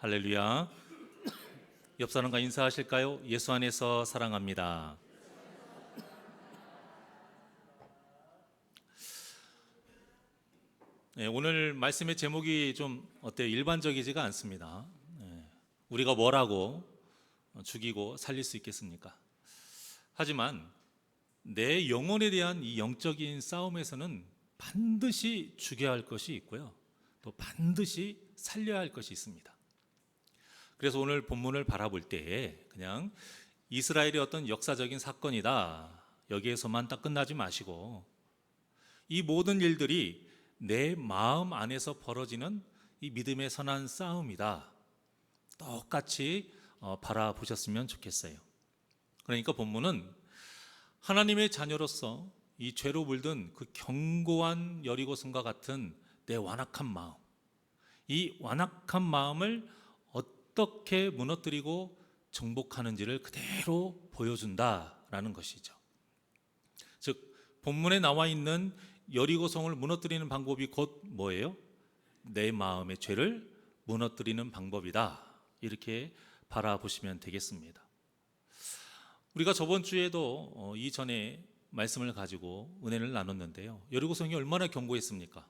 할렐루야. 옆 사람과 인사하실까요? 예수 안에서 사랑합니다. 네, 오늘 말씀의 제목이 좀 어때요? 일반적이지가 않습니다. 우리가 뭐라고 죽이고 살릴 수 있겠습니까? 하지만 내 영혼에 대한 이 영적인 싸움에서는 반드시 죽여야 할 것이 있고요. 또 반드시 살려야 할 것이 있습니다. 그래서 오늘 본문을 바라볼 때에 그냥 이스라엘의 어떤 역사적인 사건이다, 여기에서만 딱 끝나지 마시고 이 모든 일들이 내 마음 안에서 벌어지는 이 믿음의 선한 싸움이다, 똑같이 바라보셨으면 좋겠어요. 그러니까 본문은 하나님의 자녀로서 이 죄로 물든 그 견고한 여리고성과 같은 내 완악한 마음, 이 완악한 마음을 어떻게 무너뜨리고 정복하는지를 그대로 보여준다라는 것이죠. 즉 본문에 나와 있는 여리고성을 무너뜨리는 방법이 곧 뭐예요? 내 마음의 죄를 무너뜨리는 방법이다, 이렇게 바라보시면 되겠습니다. 우리가 저번 주에도 이전에 말씀을 가지고 은혜를 나눴는데요, 여리고성이 얼마나 견고했습니까?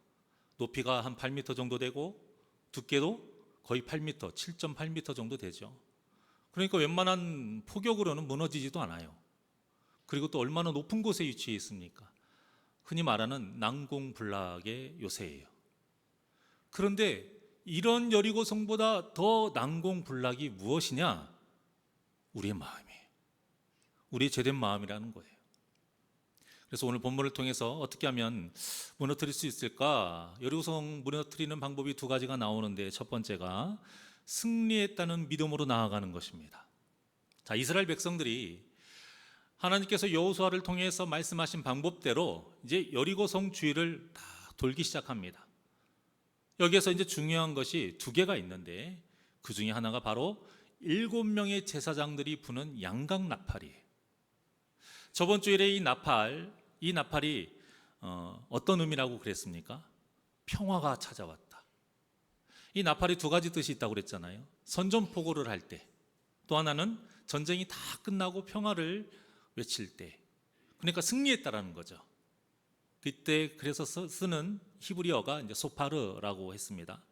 높이가 한 8m 정도 되고 두께도 거의 8m, 7.8m 정도 되죠. 그러니까 웬만한 포격으로는 무너지지도 않아요. 그리고 또 얼마나 높은 곳에 위치해 있습니까? 흔히 말하는 난공불락의 요새예요. 그런데 이런 여리고성보다 더 난공불락이 무엇이냐? 우리의 마음이에요. 우리의 죄된 마음이라는 거예요. 그래서 오늘 본문을 통해서 어떻게 하면 무너뜨릴 수 있을까? 여리고성 무너뜨리는 방법이 두 가지가 나오는데, 첫 번째가 승리했다는 믿음으로 나아가는 것입니다. 자, 이스라엘 백성들이 하나님께서 여호수아를 통해서 말씀하신 방법대로 이제 여리고성 주위를 다 돌기 시작합니다. 여기에서 이제 중요한 것이 두 개가 있는데, 그 중에 하나가 바로 7명의 제사장들이 부는 양각 나팔이에요. 저번 주일에 이 나팔이 어떤 의미라고 그랬습니까? 평화가 찾아왔다. 이 나팔이 두 가지 뜻이 있다고 그랬잖아요. 선전포고를 할 때, 또 하나는 전쟁이 다 끝나고 평화를 외칠 때, 그러니까 승리했다라는 거죠. 그때 그래서 쓰는 히브리어가 이제 소파르라고 했습니다.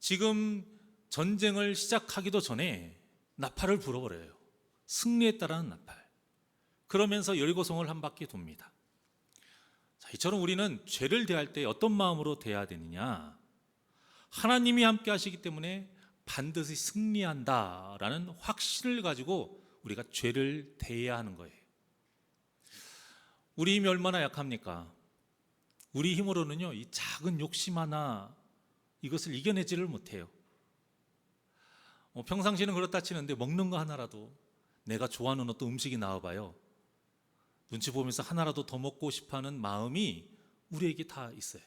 지금 전쟁을 시작하기도 전에 나팔을 불어버려요. 승리했다라는 나팔. 그러면서 여리고성을 한 바퀴 돕니다. 자, 이처럼 우리는 죄를 대할 때 어떤 마음으로 대해야 되느냐? 하나님이 함께 하시기 때문에 반드시 승리한다라는 확신을 가지고 우리가 죄를 대해야 하는 거예요. 우리 힘이 얼마나 약합니까? 우리 힘으로는요, 이 작은 욕심 하나, 이것을 이겨내지를 못해요. 평상시는 그렇다 치는데 먹는 거 하나라도, 내가 좋아하는 어떤 음식이 나와봐요, 눈치 보면서 하나라도 더 먹고 싶어하는 마음이 우리에게 다 있어요.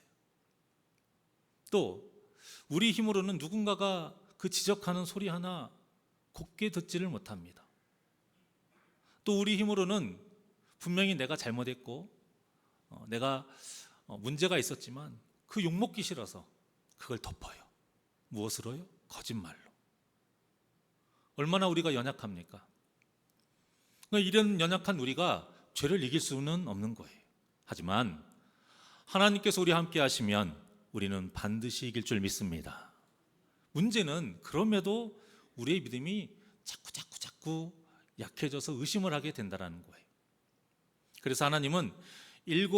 또 우리 힘으로는 누군가가 그 지적하는 소리 하나 곱게 듣지를 못합니다. 또 우리 힘으로는 분명히 내가 잘못했고 내가 문제가 있었지만 그 욕먹기 싫어서 그걸 덮어요. 무엇으로요? 거짓말로. 얼마나 우리가 연약합니까? 이런 연약한 우리가 죄를 이길 수는 없는 거예요. 하지만 하나님께서 우리와 함께 하시면 우리는 반드시 이길 줄 믿습니다. 문제는 그럼에도 우리의 믿음이 자꾸 약해져서 의심을 하게 된다는 거예요. 그래서 하나님은 7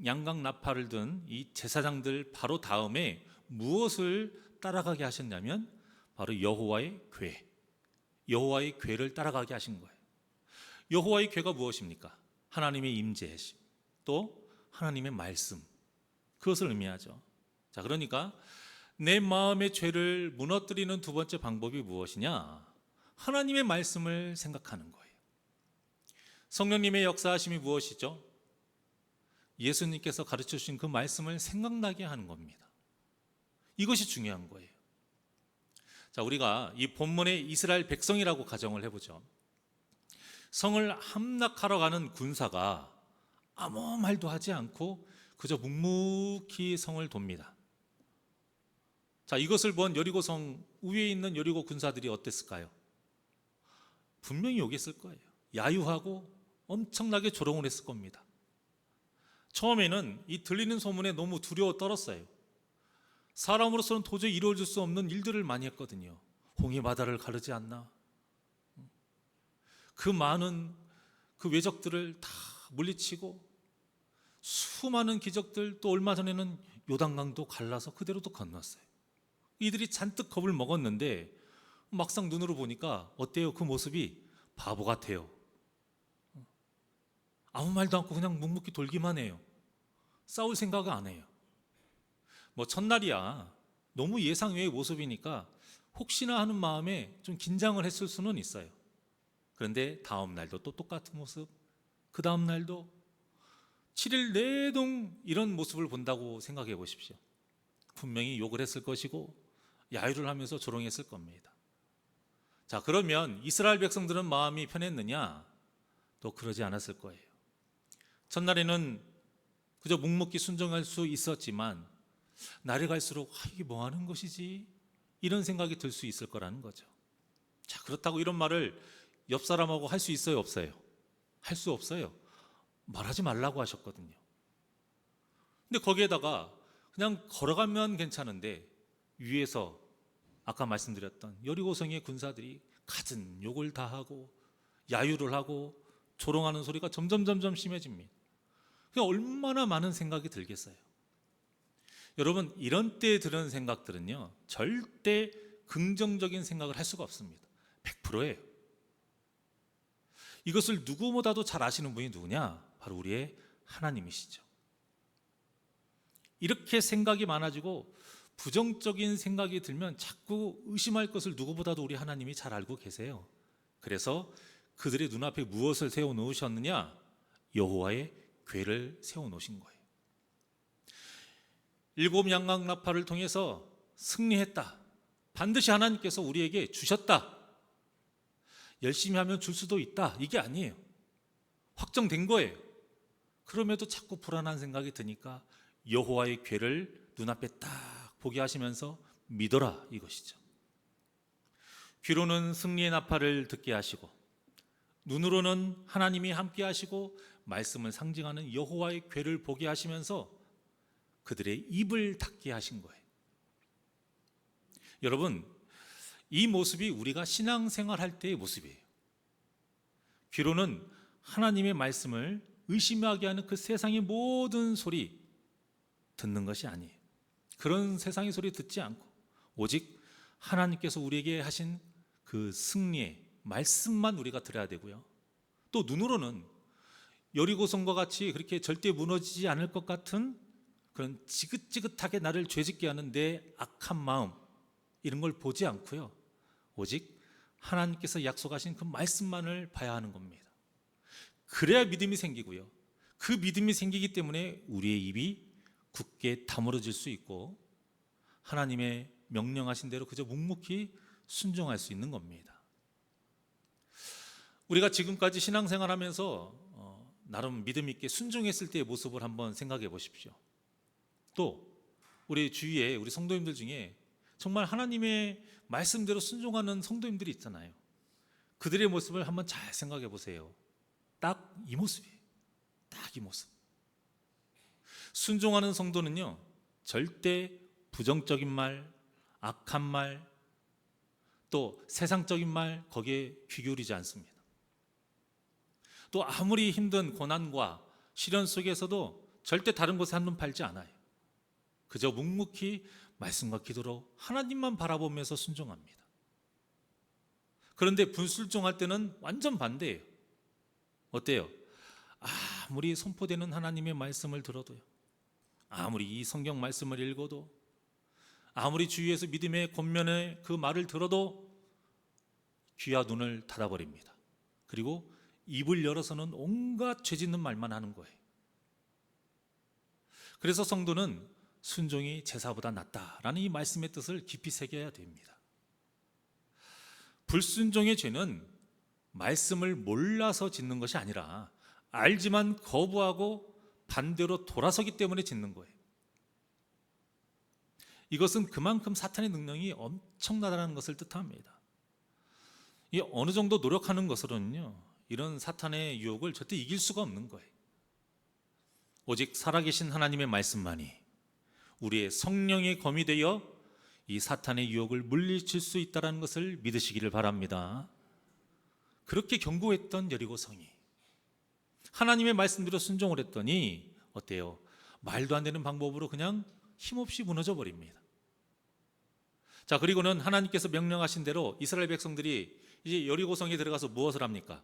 양각 나팔을 든 이 제사장들 바로 다음에 무엇을 따라가게 하셨냐면 바로 여호와의 궤를 따라가게 하신 거예요. 여호와의 궤가 무엇입니까? 하나님의 임재하심, 또 하나님의 말씀, 그것을 의미하죠. 자, 그러니까 내 마음의 죄를 무너뜨리는 두 번째 방법이 무엇이냐? 하나님의 말씀을 생각하는 거예요. 성령님의 역사하심이 무엇이죠? 예수님께서 가르쳐 주신 그 말씀을 생각나게 하는 겁니다. 이것이 중요한 거예요. 자, 우리가 이 본문의 이스라엘 백성이라고 가정을 해보죠. 성을 함락하러 가는 군사가 아무 말도 하지 않고 그저 묵묵히 성을 돕니다. 자, 이것을 본 여리고성 위에 있는 여리고 군사들이 어땠을까요? 분명히 욕했을 거예요. 야유하고 엄청나게 조롱을 했을 겁니다. 처음에는 이 들리는 소문에 너무 두려워 떨었어요. 사람으로서는 도저히 이루어질 수 없는 일들을 많이 했거든요. 홍해 바다를 가르지 않나? 그 많은 그 외적들을 다 물리치고 수많은 기적들, 또 얼마 전에는 요단강도 갈라서 그대로 또 건넜어요. 이들이 잔뜩 겁을 먹었는데 막상 눈으로 보니까 어때요? 그 모습이 바보 같아요. 아무 말도 않고 그냥 묵묵히 돌기만 해요. 싸울 생각을 안 해요. 뭐 첫날이야 너무 예상 외의 모습이니까 혹시나 하는 마음에 좀 긴장을 했을 수는 있어요. 그런데 다음 날도 또 똑같은 모습, 그 다음 날도 7일 내동 이런 모습을 본다고 생각해 보십시오. 분명히 욕을 했을 것이고 야유를 하면서 조롱했을 겁니다. 자, 그러면 이스라엘 백성들은 마음이 편했느냐? 또 그러지 않았을 거예요. 첫날에는 그저 묵묵히 순종할 수 있었지만 날이 갈수록 이게 뭐 하는 것이지? 이런 생각이 들 수 있을 거라는 거죠. 자, 그렇다고 이런 말을 옆 사람하고 할 수 있어요, 없어요? 할 수 없어요. 말하지 말라고 하셨거든요. 근데 거기에다가 그냥 걸어가면 괜찮은데 위에서 아까 말씀드렸던 여리고성의 군사들이 갖은 욕을 다 하고 야유를 하고 조롱하는 소리가 점점 심해집니다. 그게 얼마나 많은 생각이 들겠어요. 여러분, 이런 때 드는 생각들은요 절대 긍정적인 생각을 할 수가 없습니다. 100%예요. 이것을 누구보다도 잘 아시는 분이 누구냐? 바로 우리의 하나님이시죠. 이렇게 생각이 많아지고 부정적인 생각이 들면 자꾸 의심할 것을 누구보다도 우리 하나님이 잘 알고 계세요. 그래서 그들의 눈앞에 무엇을 세워놓으셨느냐? 여호와의 궤를 세워놓으신 거예요. 7 양강나팔을 통해서 승리했다. 반드시 하나님께서 우리에게 주셨다. 열심히 하면 줄 수도 있다. 이게 아니에요. 확정된 거예요. 그럼에도 자꾸 불안한 생각이 드니까 여호와의 궤를 눈앞에 딱 보게 하시면서 믿어라, 이것이죠. 귀로는 승리의 나팔을 듣게 하시고 눈으로는 하나님이 함께 하시고 말씀을 상징하는 여호와의 궤를 보게 하시면서 그들의 입을 닫게 하신 거예요. 여러분, 이 모습이 우리가 신앙생활할 때의 모습이에요. 귀로는 하나님의 말씀을 의심하게 하는 그 세상의 모든 소리 듣는 것이 아니에요. 그런 세상의 소리 듣지 않고 오직 하나님께서 우리에게 하신 그 승리의 말씀만 우리가 들어야 되고요. 또 눈으로는 여리고성과 같이 그렇게 절대 무너지지 않을 것 같은 그런 지긋지긋하게 나를 죄짓게 하는 내 악한 마음, 이런 걸 보지 않고요. 오직 하나님께서 약속하신 그 말씀만을 봐야 하는 겁니다. 그래야 믿음이 생기고요. 그 믿음이 생기기 때문에 우리의 입이 굳게 다물어질 수 있고 하나님의 명령하신 대로 그저 묵묵히 순종할 수 있는 겁니다. 우리가 지금까지 신앙생활하면서 나름 믿음 있게 순종했을 때의 모습을 한번 생각해 보십시오. 또 우리 주위에 우리 성도님들 중에 정말 하나님의 말씀대로 순종하는 성도님들이 있잖아요. 그들의 모습을 한번 잘 생각해 보세요. 딱 이 모습이에요. 딱 이 모습. 순종하는 성도는요 절대 부정적인 말, 악한 말, 또 세상적인 말 거기에 귀 기울이지 않습니다. 또 아무리 힘든 고난과 시련 속에서도 절대 다른 곳에 한눈 팔지 않아요. 그저 묵묵히 말씀과 기도로 하나님만 바라보면서 순종합니다. 그런데 불순종할 때는 완전 반대예요. 어때요? 아무리 선포되는 하나님의 말씀을 들어도요, 아무리 이 성경 말씀을 읽어도, 아무리 주위에서 믿음의 권면의 그 말을 들어도 귀와 눈을 닫아버립니다. 그리고 입을 열어서는 온갖 죄 짓는 말만 하는 거예요. 그래서 성도는 순종이 제사보다 낫다라는 이 말씀의 뜻을 깊이 새겨야 됩니다. 불순종의 죄는 말씀을 몰라서 짓는 것이 아니라 알지만 거부하고 반대로 돌아서기 때문에 짓는 거예요. 이것은 그만큼 사탄의 능력이 엄청나다는 것을 뜻합니다. 이 어느 정도 노력하는 것으로는요, 이런 사탄의 유혹을 절대 이길 수가 없는 거예요. 오직 살아계신 하나님의 말씀만이 우리의 성령의 검이 되어 이 사탄의 유혹을 물리칠 수 있다는 것을 믿으시기를 바랍니다. 그렇게 견고했던 여리고성이 하나님의 말씀대로 순종을 했더니 어때요? 말도 안 되는 방법으로 그냥 힘없이 무너져 버립니다. 자, 그리고는 하나님께서 명령하신 대로 이스라엘 백성들이 이제 여리고성에 들어가서 무엇을 합니까?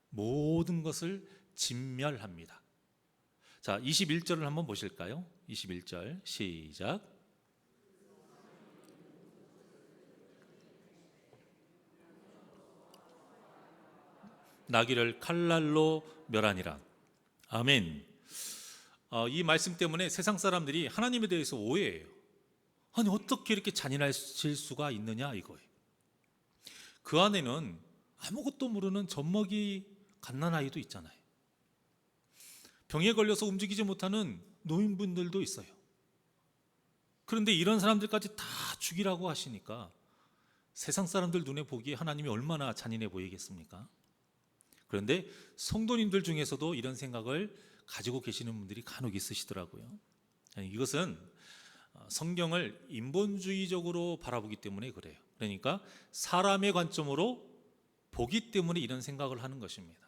모든 것을 진멸합니다. 자, 21절을 한번 보실까요? 21절 시작. 나귀를 칼날로 멸하니라. 아멘. 이 말씀 때문에 세상 사람들이 하나님에 대해서 오해해요. 아니, 어떻게 이렇게 잔인하실 수가 있느냐 이거예요. 그 안에는 아무것도 모르는 젖먹이 갓난아이도 있잖아요. 병에 걸려서 움직이지 못하는 노인분들도 있어요. 그런데 이런 사람들까지 다 죽이라고 하시니까 세상 사람들 눈에 보기에 하나님이 얼마나 잔인해 보이겠습니까? 그런데 성도님들 중에서도 이런 생각을 가지고 계시는 분들이 간혹 있으시더라고요. 이것은 성경을 인본주의적으로 바라보기 때문에 그래요. 그러니까 사람의 관점으로 보기 때문에 이런 생각을 하는 것입니다.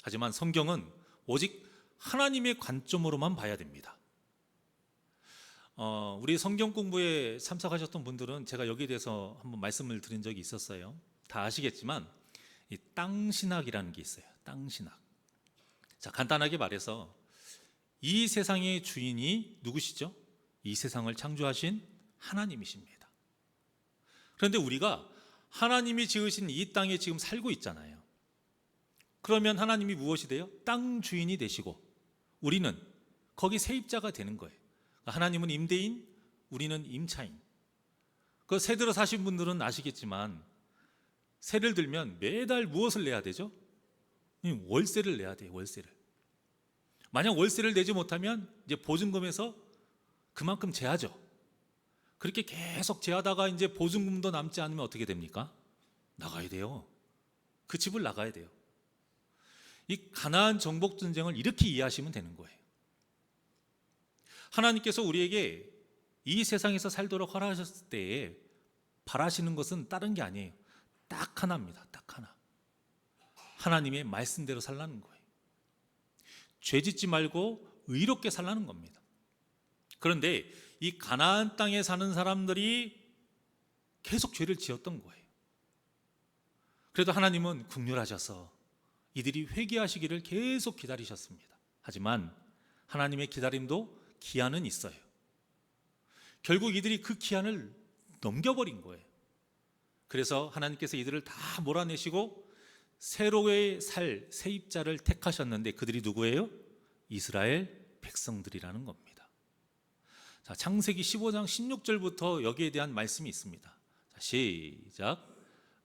하지만 성경은 오직 하나님의 관점으로만 봐야 됩니다. 우리 성경 공부에 참석하셨던 분들은 제가 여기에 대해서 한번 말씀을 드린 적이 있었어요. 다 아시겠지만 이 땅신학이라는 게 있어요. 땅신학. 자, 간단하게 말해서 이 세상의 주인이 누구시죠? 이 세상을 창조하신 하나님이십니다. 그런데 우리가 하나님이 지으신 이 땅에 지금 살고 있잖아요. 그러면 하나님이 무엇이 돼요? 땅 주인이 되시고 우리는 거기 세입자가 되는 거예요. 하나님은 임대인, 우리는 임차인. 그 세 들어 사신 분들은 아시겠지만 세를 들면 매달 무엇을 내야 되죠? 월세를 내야 돼요. 월세를. 만약 월세를 내지 못하면 이제 보증금에서 그만큼 제하죠. 그렇게 계속 제하다가 이제 보증금도 남지 않으면 어떻게 됩니까? 나가야 돼요. 그 집을 나가야 돼요. 이 가나안 정복 전쟁을 이렇게 이해하시면 되는 거예요. 하나님께서 우리에게 이 세상에서 살도록 허락하셨을 때에 바라시는 것은 다른 게 아니에요. 딱 하나입니다. 딱 하나. 하나님의 말씀대로 살라는 거예요. 죄 짓지 말고 의롭게 살라는 겁니다. 그런데 이 가나안 땅에 사는 사람들이 계속 죄를 지었던 거예요. 그래도 하나님은 긍휼하셔서 이들이 회개하시기를 계속 기다리셨습니다. 하지만 하나님의 기다림도 기한은 있어요. 결국 이들이 그 기한을 넘겨버린 거예요. 그래서 하나님께서 이들을 다 몰아내시고 새로의 살 세입자를 택하셨는데 그들이 누구예요? 이스라엘 백성들이라는 겁니다. 자, 창세기 15장 16절부터 여기에 대한 말씀이 있습니다. 자, 시작.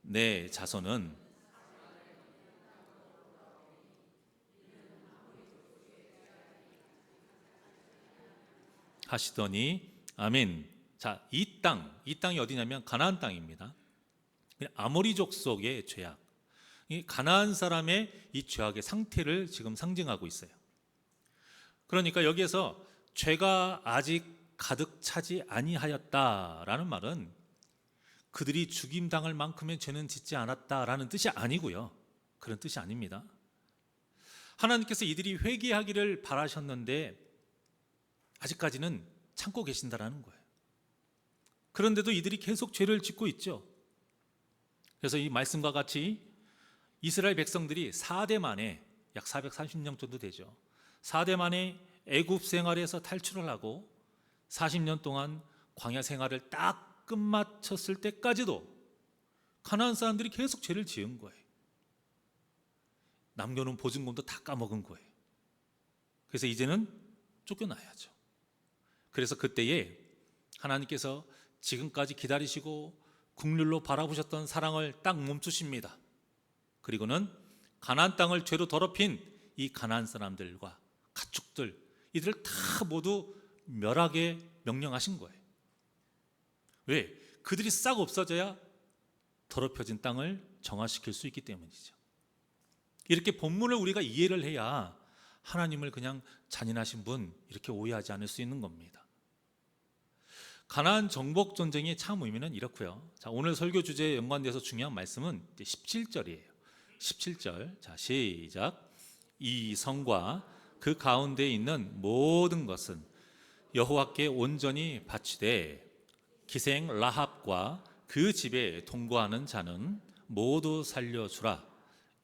내 자손은 하시더니 아멘. 자, 이 땅이 어디냐면 가나안 땅입니다. 아모리족 속의 죄악. 이 가나안 사람의 이 죄악의 상태를 지금 상징하고 있어요. 그러니까 여기에서 죄가 아직 가득 차지 아니하였다라는 말은 그들이 죽임당할 만큼의 죄는 짓지 않았다라는 뜻이 아니고요. 그런 뜻이 아닙니다. 하나님께서 이들이 회개하기를 바라셨는데 아직까지는 참고 계신다라는 거예요. 그런데도 이들이 계속 죄를 짓고 있죠. 그래서 이 말씀과 같이 이스라엘 백성들이 4대 만에 약 430년 정도 되죠. 4대 만에 애굽 생활에서 탈출을 하고 40년 동안 광야 생활을 딱 끝마쳤을 때까지도 가나안 사람들이 계속 죄를 지은 거예요. 남겨놓은 보증금도 다 까먹은 거예요. 그래서 이제는 쫓겨나야죠. 그래서 그때에 하나님께서 지금까지 기다리시고 국률로 바라보셨던 사랑을 딱 멈추십니다. 그리고는 가나안 땅을 죄로 더럽힌 이 가나안 사람들과 가축들 이들을 다 모두 멸하게 명령하신 거예요. 왜? 그들이 싹 없어져야 더럽혀진 땅을 정화시킬 수 있기 때문이죠. 이렇게 본문을 우리가 이해를 해야 하나님을 그냥 잔인하신 분 이렇게 오해하지 않을 수 있는 겁니다. 가나안 정복 전쟁의 참 의미는 이렇고요. 자, 오늘 설교 주제에 연관돼서 중요한 말씀은 17절이에요. 17절. 자, 시작. 이 성과 그 가운데 있는 모든 것은 여호와께 온전히 바치되 기생 라합과 그 집에 통과하는 자는 모두 살려주라.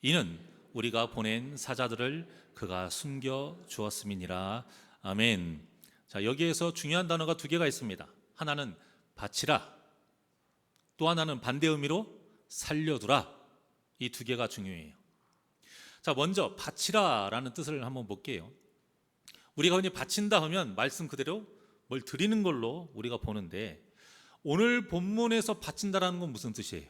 이는 우리가 보낸 사자들을 그가 숨겨 주었음이니라. 아멘. 자, 여기에서 중요한 단어가 두 개가 있습니다. 하나는 바치라, 또 하나는 반대 의미로 살려두라. 이 두 개가 중요해요. 자, 먼저 바치라라는 뜻을 한번 볼게요. 우리가 흔히 바친다 하면 말씀 그대로 뭘 드리는 걸로 우리가 보는데, 오늘 본문에서 바친다라는 건 무슨 뜻이에요?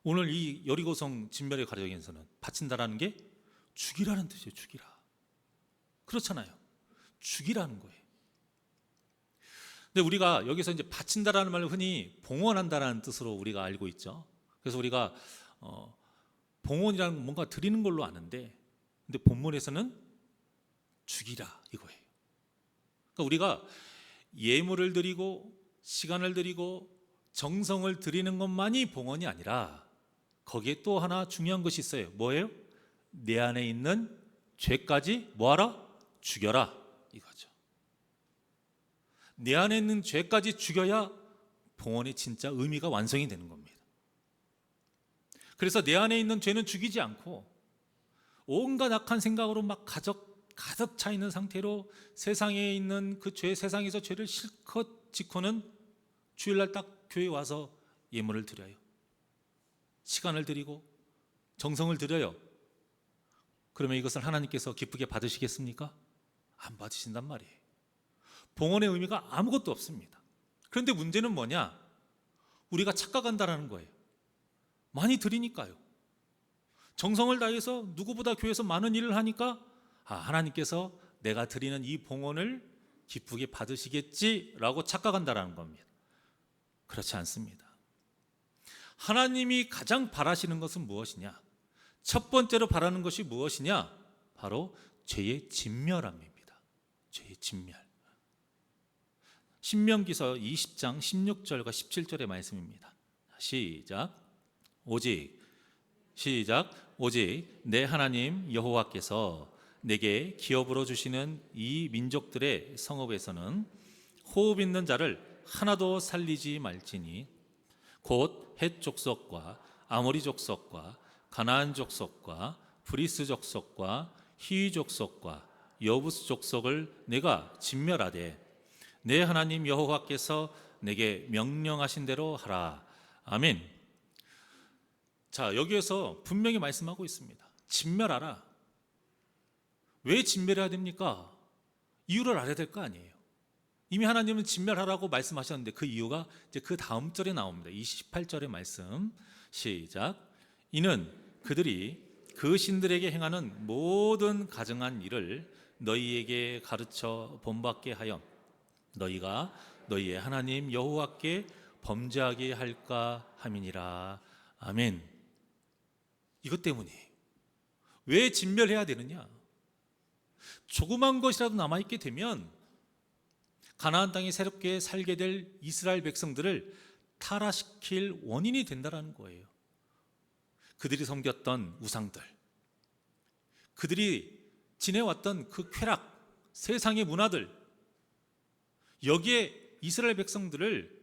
오늘 이 여리고성 진멸의 가정에서는 바친다라는 게 죽이라는 뜻이에요. 죽이라. 그렇잖아요. 죽이라는 거예요. 근데 우리가 여기서 이제 바친다라는 말을 흔히 봉헌한다라는 뜻으로 우리가 알고 있죠. 그래서 우리가 봉헌이라는 건 뭔가 드리는 걸로 아는데, 근데 본문에서는 죽이라 이거예요. 그러니까 우리가 예물을 드리고 시간을 드리고 정성을 드리는 것만이 봉헌이 아니라 거기에 또 하나 중요한 것이 있어요. 뭐예요? 내 안에 있는 죄까지 뭐하라? 죽여라 이거죠. 내 안에 있는 죄까지 죽여야 봉헌의 진짜 의미가 완성이 되는 겁니다. 그래서 내 안에 있는 죄는 죽이지 않고 온갖 악한 생각으로 막 가득 차 있는 상태로 세상에 있는 그 죄, 세상에서 죄를 실컷 짓고는 주일날 딱 교회에 와서 예물을 드려요. 시간을 드리고 정성을 드려요. 그러면 이것을 하나님께서 기쁘게 받으시겠습니까? 안 받으신단 말이에요. 봉헌의 의미가 아무것도 없습니다. 그런데 문제는 뭐냐? 우리가 착각한다라는 거예요. 많이 드리니까요. 정성을 다해서 누구보다 교회에서 많은 일을 하니까 하나님께서 내가 드리는 이 봉헌을 기쁘게 받으시겠지라고 착각한다라는 겁니다. 그렇지 않습니다. 하나님이 가장 바라시는 것은 무엇이냐? 첫 번째로 바라는 것이 무엇이냐? 바로 죄의 진멸함입니다. 죄의 진멸. 신명기서 20장 16절과 17절의 말씀입니다. 시작. 오직 내 하나님 여호와께서 내게 기업으로 주시는 이 민족들의 성읍에서는 호흡 있는 자를 하나도 살리지 말지니 곧 헷 족속과 아모리 족속과 가나안 족속과 브리스 족속과 히위 족속과 여부스 족속을 내가 진멸하되 내 하나님 여호와께서 내게 명령하신 대로 하라. 아멘. 자, 여기에서 분명히 말씀하고 있습니다. 진멸하라. 왜 진멸해야 됩니까? 이유를 알아야 될 거 아니에요. 이미 하나님은 진멸하라고 말씀하셨는데 그 이유가 이제 그 다음 절에 나옵니다. 28절의 말씀 시작. 이는 그들이 그 신들에게 행하는 모든 가증한 일을 너희에게 가르쳐 본받게 하여 너희가 너희의 하나님 여호와께 범죄하게 할까 함이니라. 아멘. 이것 때문이에요. 왜 진멸해야 되느냐? 조그만 것이라도 남아있게 되면 가나안 땅에 새롭게 살게 될 이스라엘 백성들을 타락시킬 원인이 된다는 거예요. 그들이 섬겼던 우상들, 그들이 지내왔던 그 쾌락, 세상의 문화들, 여기에 이스라엘 백성들을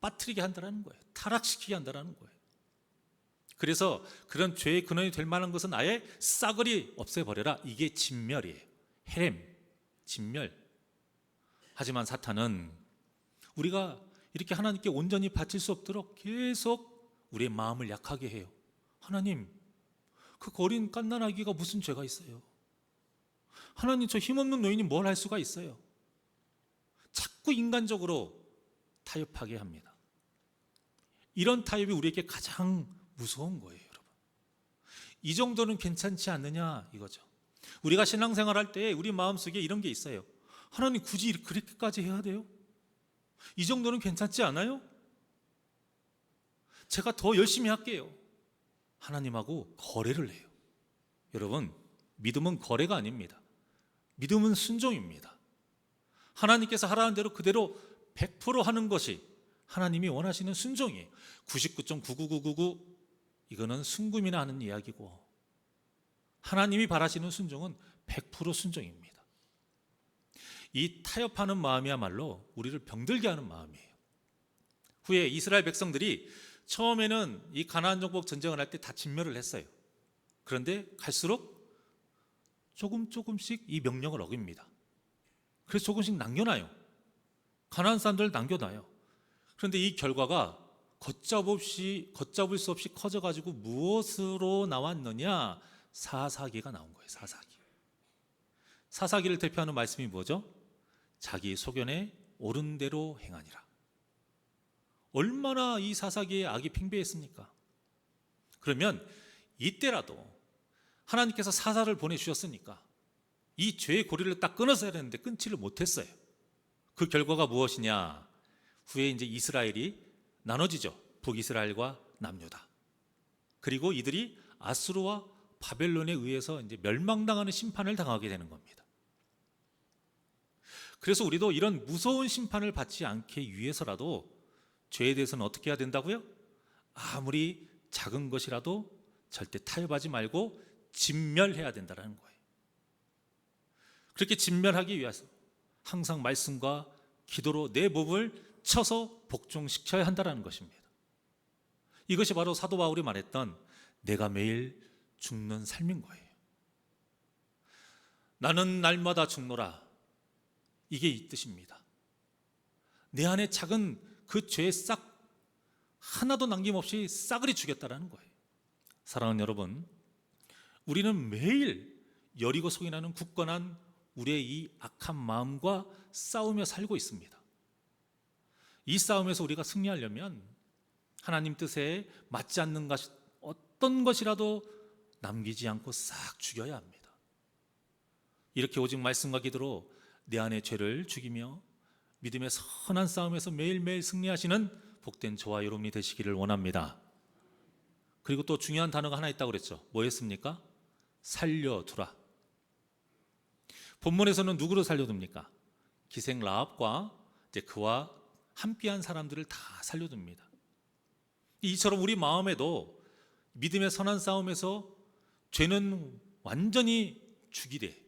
빠뜨리게 한다는 거예요. 타락시키게 한다는 거예요. 그래서 그런 죄의 근원이 될 만한 것은 아예 싸그리 없애버려라. 이게 진멸이에요. 헤렘, 진멸. 하지만 사탄은 우리가 이렇게 하나님께 온전히 바칠 수 없도록 계속 우리의 마음을 약하게 해요. 하나님, 그 어린 갓난아기가 무슨 죄가 있어요? 하나님, 저 힘없는 노인이 뭘 할 수가 있어요? 자꾸 인간적으로 타협하게 합니다. 이런 타협이 우리에게 가장 무서운 거예요, 여러분. 이 정도는 괜찮지 않느냐 이거죠. 우리가 신앙생활 할 때 우리 마음속에 이런 게 있어요. 하나님, 굳이 그렇게까지 해야 돼요? 이 정도는 괜찮지 않아요? 제가 더 열심히 할게요. 하나님하고 거래를 해요. 여러분, 믿음은 거래가 아닙니다. 믿음은 순종입니다. 하나님께서 하라는 대로 그대로 100% 하는 것이 하나님이 원하시는 순종이에요. 99.99999 이거는 순금이나 하는 이야기고, 하나님이 바라시는 순종은 100% 순종입니다. 이 타협하는 마음이야말로 우리를 병들게 하는 마음이에요. 후에 이스라엘 백성들이 처음에는 이 가나안 정복 전쟁을 할 때 다 진멸을 했어요. 그런데 갈수록 조금씩 이 명령을 어깁니다. 그래서 조금씩 남겨놔요. 가나안 사람들을 남겨놔요. 그런데 이 결과가 걷잡을 수 없이 커져가지고 무엇으로 나왔느냐? 사사기가 나온 거예요. 사사기를 대표하는 말씀이 뭐죠? 자기 소견에 옳은 대로 행하니라. 얼마나 이 사사기의 악이 팽배했습니까? 그러면 이때라도 하나님께서 사사를 보내주셨으니까 이 죄의 고리를 딱 끊어서야 되는데 끊지를 못했어요. 그 결과가 무엇이냐? 후에 이제 이스라엘이 나눠지죠. 북이스라엘과 남유다. 그리고 이들이 아수르와 바벨론에 의해서 이제 멸망당하는 심판을 당하게 되는 겁니다. 그래서 우리도 이런 무서운 심판을 받지 않기 위해서라도 죄에 대해서는 어떻게 해야 된다고요? 아무리 작은 것이라도 절대 타협하지 말고 진멸해야 된다는 거예요. 그렇게 진멸하기 위해서 항상 말씀과 기도로 내 몸을 쳐서 복종시켜야 한다는 것입니다. 이것이 바로 사도 바울이 말했던 내가 매일 죽는 삶인 거예요. 나는 날마다 죽노라. 이게 이 뜻입니다. 내 안에 작은 그 죄의 싹 하나도 남김없이 싸그리 죽였다라는 거예요. 사랑하는 여러분, 우리는 매일 여리고 속이 나는 굳건한 우리의 이 악한 마음과 싸우며 살고 있습니다. 이 싸움에서 우리가 승리하려면 하나님 뜻에 맞지 않는 것이 어떤 것이라도 남기지 않고 싹 죽여야 합니다. 이렇게 오직 말씀과 기도로 내 안의 죄를 죽이며 믿음의 선한 싸움에서 매일매일 승리하시는 복된 저와 여러분이 되시기를 원합니다. 그리고 또 중요한 단어가 하나 있다고 그랬죠. 뭐였습니까? 살려두라. 본문에서는 누구를 살려둡니까? 기생 라합과 이제 그와 함께한 사람들을 다 살려둡니다. 이처럼 우리 마음에도 믿음의 선한 싸움에서 죄는 완전히 죽이되,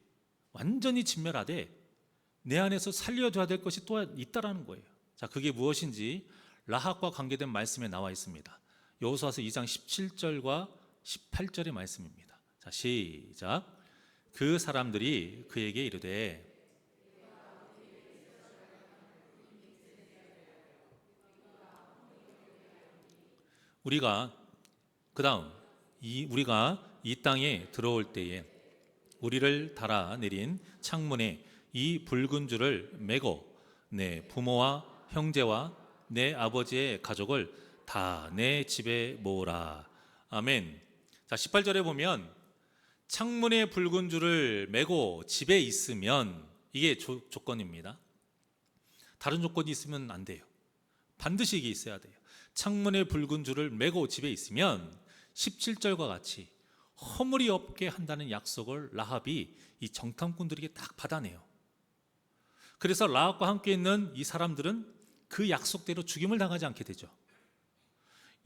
완전히 진멸하되 내 안에서 살려줘야 될 것이 또 있다라는 거예요. 자, 그게 무엇인지 라합과 관계된 말씀에 나와 있습니다. 여호수아서 2장 17절과 18절의 말씀입니다. 자, 시작. 그 사람들이 그에게 이르되 우리가 이 땅에 들어올 때에 우리를 달아 내린 창문에 이 붉은 줄을 매고 내 부모와 형제와 내 아버지의 가족을 다 내 집에 모으라. 아멘. 자, 18절에 보면 창문에 붉은 줄을 매고 집에 있으면 이게 조건입니다. 다른 조건이 있으면 안 돼요. 반드시 이게 있어야 돼요. 창문에 붉은 줄을 매고 집에 있으면 17절과 같이 허물이 없게 한다는 약속을 라합이 이 정탐꾼들에게 딱 받아내요. 그래서 라합과 함께 있는 이 사람들은 그 약속대로 죽임을 당하지 않게 되죠.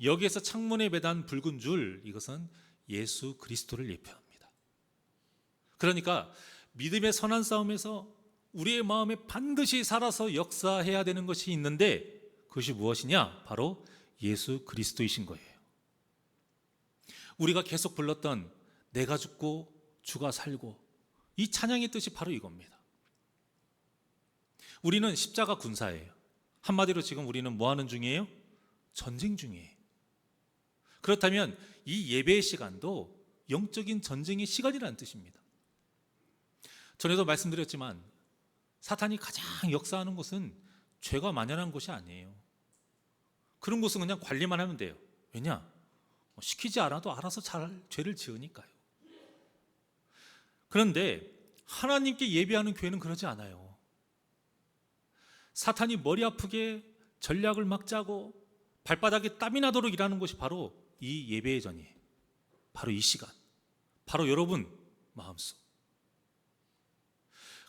여기에서 창문에 매단 붉은 줄, 이것은 예수 그리스도를 예표합니다. 그러니까 믿음의 선한 싸움에서 우리의 마음에 반드시 살아서 역사해야 되는 것이 있는데 그것이 무엇이냐? 바로 예수 그리스도이신 거예요. 우리가 계속 불렀던 내가 죽고 주가 살고, 이 찬양의 뜻이 바로 이겁니다. 우리는 십자가 군사예요. 한마디로 지금 우리는 뭐 하는 중이에요? 전쟁 중이에요. 그렇다면 이 예배의 시간도 영적인 전쟁의 시간이라는 뜻입니다. 전에도 말씀드렸지만 사탄이 가장 역사하는 곳은 죄가 만연한 곳이 아니에요. 그런 곳은 그냥 관리만 하면 돼요. 왜냐? 시키지 않아도 알아서 잘 죄를 지으니까요. 그런데 하나님께 예배하는 교회는 그러지 않아요. 사탄이 머리 아프게 전략을 막 짜고 발바닥에 땀이 나도록 일하는 것이 바로 이 예배의 전이에요. 바로 이 시간, 바로 여러분 마음속.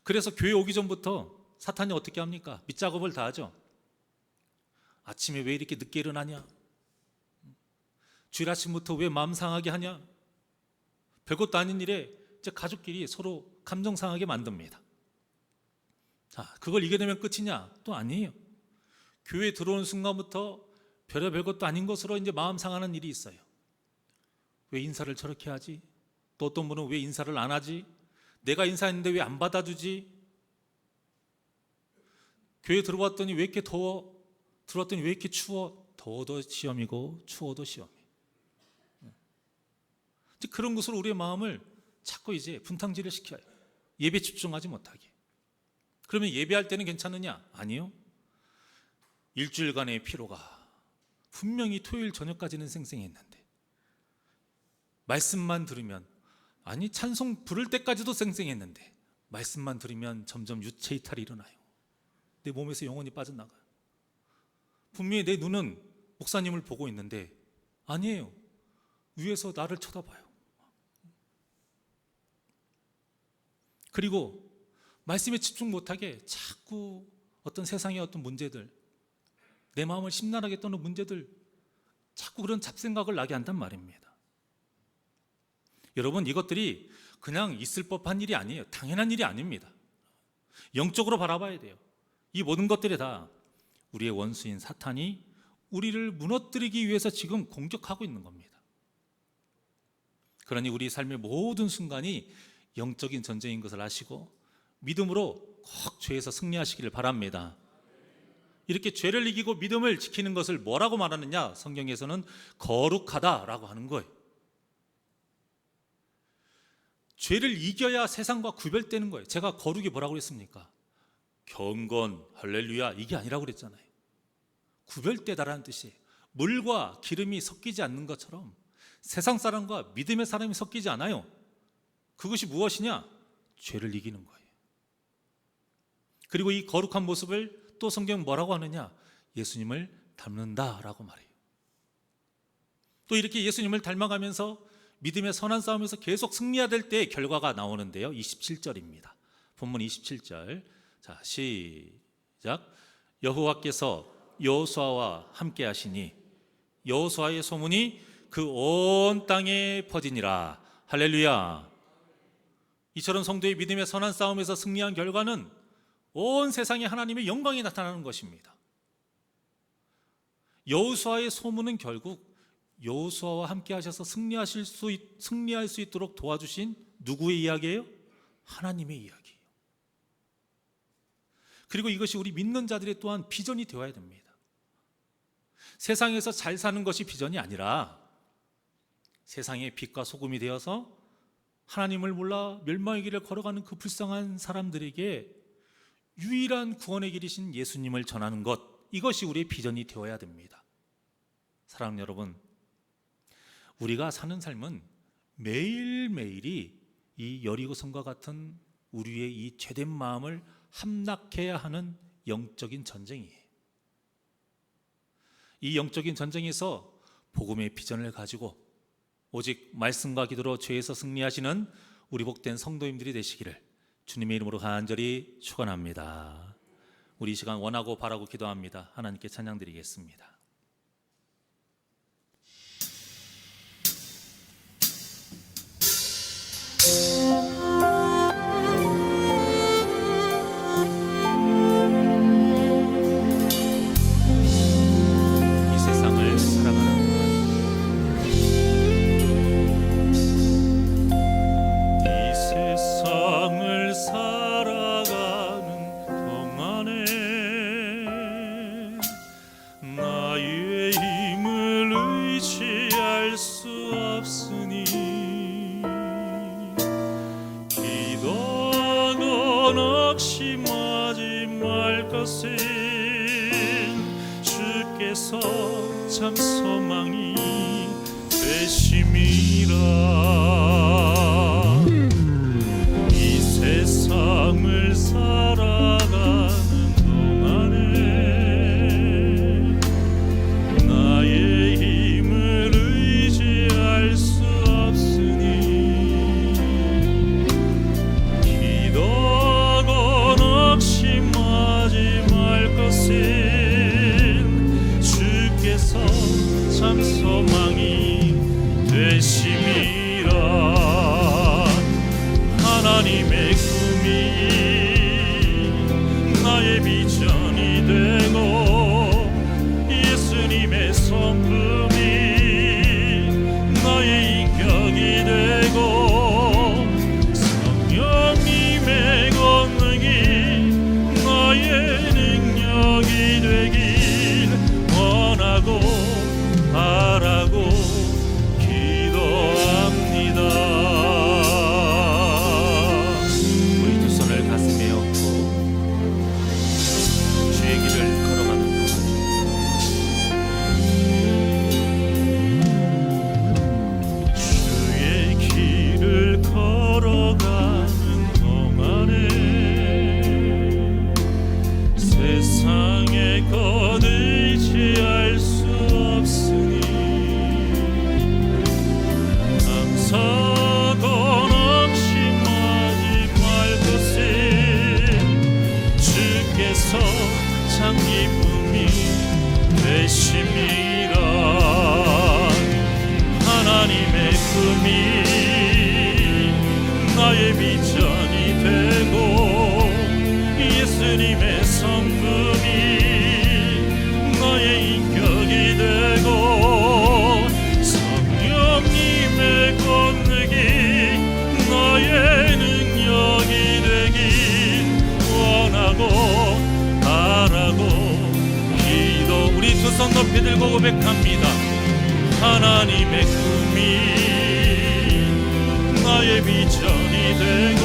그래서 교회 오기 전부터 사탄이 어떻게 합니까? 밑작업을 다 하죠. 아침에 왜 이렇게 늦게 일어나냐? 주일 아침부터 왜 마음 상하게 하냐? 별것도 아닌 일에 이제 가족끼리 서로 감정 상하게 만듭니다. 자, 그걸 이겨내면 끝이냐? 또 아니에요. 교회 들어오는 순간부터 별의별 것도 아닌 것으로 이제 마음 상하는 일이 있어요. 왜 인사를 저렇게 하지? 또 어떤 분은 왜 인사를 안 하지? 내가 인사했는데 왜 안 받아주지? 교회 들어왔더니 왜 이렇게 더워? 들어왔더니 왜 이렇게 추워? 더워도 시험이고 추워도 시험이에요. 그런 것으로 우리의 마음을 자꾸 이제 분탕질을 시켜요. 예배 집중하지 못하게. 그러면 예배할 때는 괜찮느냐? 아니요. 일주일간의 피로가 분명히 토요일 저녁까지는 쌩쌩했는데 말씀만 들으면, 아니 찬송 부를 때까지도 쌩쌩했는데 말씀만 들으면 점점 유체 이탈이 일어나요. 내 몸에서 영혼이 빠져나가요. 분명히 내 눈은 목사님을 보고 있는데 아니에요. 위에서 나를 쳐다봐요. 그리고 말씀에 집중 못하게 자꾸 어떤 세상의 어떤 문제들, 내 마음을 심란하게 떠는 문제들, 자꾸 그런 잡생각을 나게 한단 말입니다. 여러분, 이것들이 그냥 있을 법한 일이 아니에요. 당연한 일이 아닙니다. 영적으로 바라봐야 돼요. 이 모든 것들이 다 우리의 원수인 사탄이 우리를 무너뜨리기 위해서 지금 공격하고 있는 겁니다. 그러니 우리 삶의 모든 순간이 영적인 전쟁인 것을 아시고 믿음으로 꼭 죄에서 승리하시기를 바랍니다. 이렇게 죄를 이기고 믿음을 지키는 것을 뭐라고 말하느냐? 성경에서는 거룩하다라고 하는 거예요. 죄를 이겨야 세상과 구별되는 거예요. 제가 거룩이 뭐라고 그랬습니까? 경건, 할렐루야, 이게 아니라고 그랬잖아요. 구별되다라는 뜻이에요. 물과 기름이 섞이지 않는 것처럼 세상 사람과 믿음의 사람이 섞이지 않아요. 그것이 무엇이냐? 죄를 이기는 거예요. 그리고 이 거룩한 모습을 또 성경은 뭐라고 하느냐? 예수님을 닮는다라고 말해요. 또 이렇게 예수님을 닮아가면서 믿음의 선한 싸움에서 계속 승리해야 될 때의 결과가 나오는데요. 27절입니다. 본문 27절. 자, 시작. 여호와께서 여호수아와 함께 하시니 여호수아의 소문이 그 온 땅에 퍼지니라. 할렐루야. 이처럼 성도의 믿음의 선한 싸움에서 승리한 결과는 온 세상에 하나님의 영광이 나타나는 것입니다. 여호수아의 소문은 결국 여호수아와 함께 하셔서 승리할 수 있도록 도와주신 누구의 이야기예요? 하나님의 이야기예요. 그리고 이것이 우리 믿는 자들의 또한 비전이 되어야 됩니다. 세상에서 잘 사는 것이 비전이 아니라 세상의 빛과 소금이 되어서 하나님을 몰라 멸망의 길을 걸어가는 그 불쌍한 사람들에게 유일한 구원의 길이신 예수님을 전하는 것, 이것이 우리의 비전이 되어야 됩니다. 사랑하는 여러분, 우리가 사는 삶은 매일매일이 이 여리고성과 같은 우리의 이 죄된 마음을 함락해야 하는 영적인 전쟁이에요. 이 영적인 전쟁에서 복음의 비전을 가지고 오직 말씀과 기도로 죄에서 승리하시는 우리 복된 성도님들이 되시기를 주님의 이름으로 간절히 축원합니다. 우리 이 시간 원하고 바라고 기도합니다. 하나님께 찬양드리겠습니다. 이 세상을 살아가는 동안에 나의 힘을 의지할 수 없으니 기도하건 억심하지 말 것은 주께서 참 소망이 되심이라. 이 세상을 살아가는 동안에 참 소망이 되심이라. 하나님의 꿈이 나의 비전이 되고 예수님의 성품이 나의 인격이 되고 성령님의 권능이 나의 능력이 되길 원하고 바라고 기도합니다. 우리 두 손을 가슴에 얹고 주의 길을 걸어가는 동안 주의 길을 걸어가는 동안에 세상의 것 의지할 수 없으니 감사도 낙심하지 말것을 주께서 참 기쁨이 되심이라. 하나님의 꿈이 나의 비전이 되고 예수님의 성품이 나의 인격이 되고 성령님의 권능이 나의 능력이 되길 원하고 바라고 기도. 우리 두 손 높이 들고 고백합니다. 하나님의 꿈이 나의 비전이 되고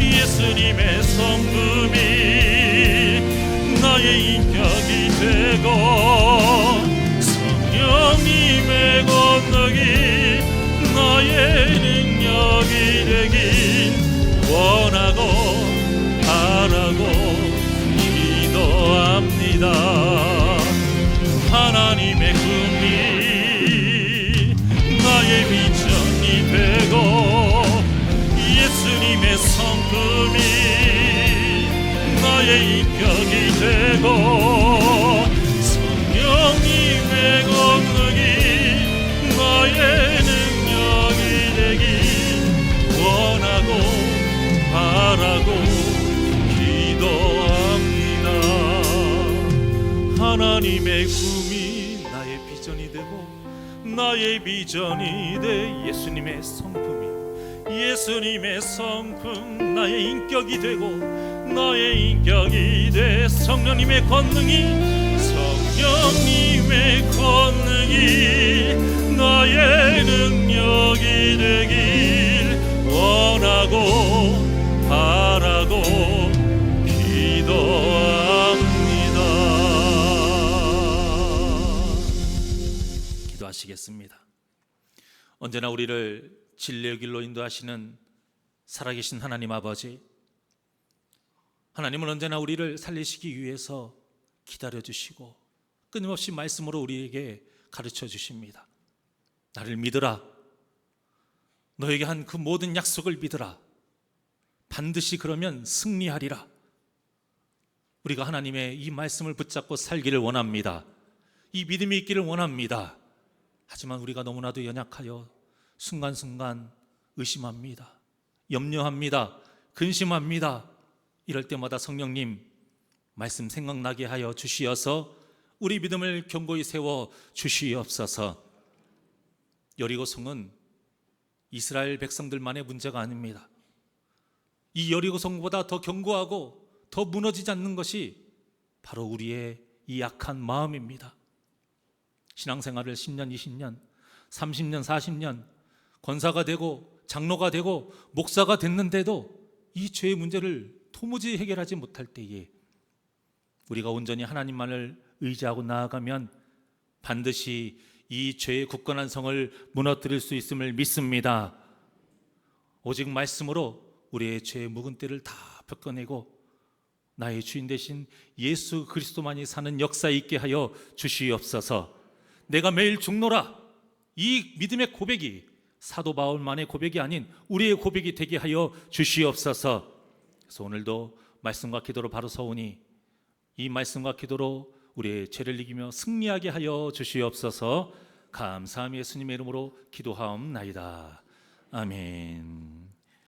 예수님의 성품이 나의 인격이 되고 성령님의 권능이 나의 능력이 되길 원하고 바라고 기도합니다. 하나님의 꿈이 나의 비전이 되고 예수님의 성품이 나의 인격이 되고 성령님의 권능이 나의 능력이 되길 원하고 바라고 기도합니다. 하나님의 꿈이 나의 비전이 되고 나의 비전이 돼 예수님의 성품이 예수님의 성품 나의 인격이 되고 나의 인격이 돼 성령님의 권능이 나의 능력이 되길 원하고 바라고 기도합니다. 기도하시겠습니다. 언제나 우리를 진리의 길로 인도하시는 살아계신 하나님 아버지, 하나님은 언제나 우리를 살리시기 위해서 기다려주시고 끊임없이 말씀으로 우리에게 가르쳐 주십니다. 나를 믿으라. 너에게 한 그 모든 약속을 믿으라. 반드시 그러면 승리하리라. 우리가 하나님의 이 말씀을 붙잡고 살기를 원합니다. 이 믿음이 있기를 원합니다. 하지만 우리가 너무나도 연약하여 순간순간 의심합니다. 염려합니다. 근심합니다. 이럴 때마다 성령님 말씀 생각나게 하여 주시어서 우리 믿음을 견고히 세워 주시옵소서. 여리고성은 이스라엘 백성들만의 문제가 아닙니다. 이 여리고성보다 더 견고하고 더 무너지지 않는 것이 바로 우리의 이 약한 마음입니다. 신앙생활을 10년, 20년, 30년, 40년 권사가 되고 장로가 되고 목사가 됐는데도 이 죄의 문제를 도무지 해결하지 못할 때에 우리가 온전히 하나님만을 의지하고 나아가면 반드시 이 죄의 굳건한 성을 무너뜨릴 수 있음을 믿습니다. 오직 말씀으로 우리의 죄의 묵은 때를 다 벗겨내고 나의 주인 되신 예수 그리스도만이 사는 역사 있게 하여 주시옵소서. 내가 매일 죽노라, 이 믿음의 고백이 사도 바울만의 고백이 아닌 우리의 고백이 되게 하여 주시옵소서. 그래서 오늘도 말씀과 기도로 바로 서오니 이 말씀과 기도로 우리의 죄를 이기며 승리하게 하여 주시옵소서. 감사함이 예수님의 이름으로 기도하옵나이다. 아멘.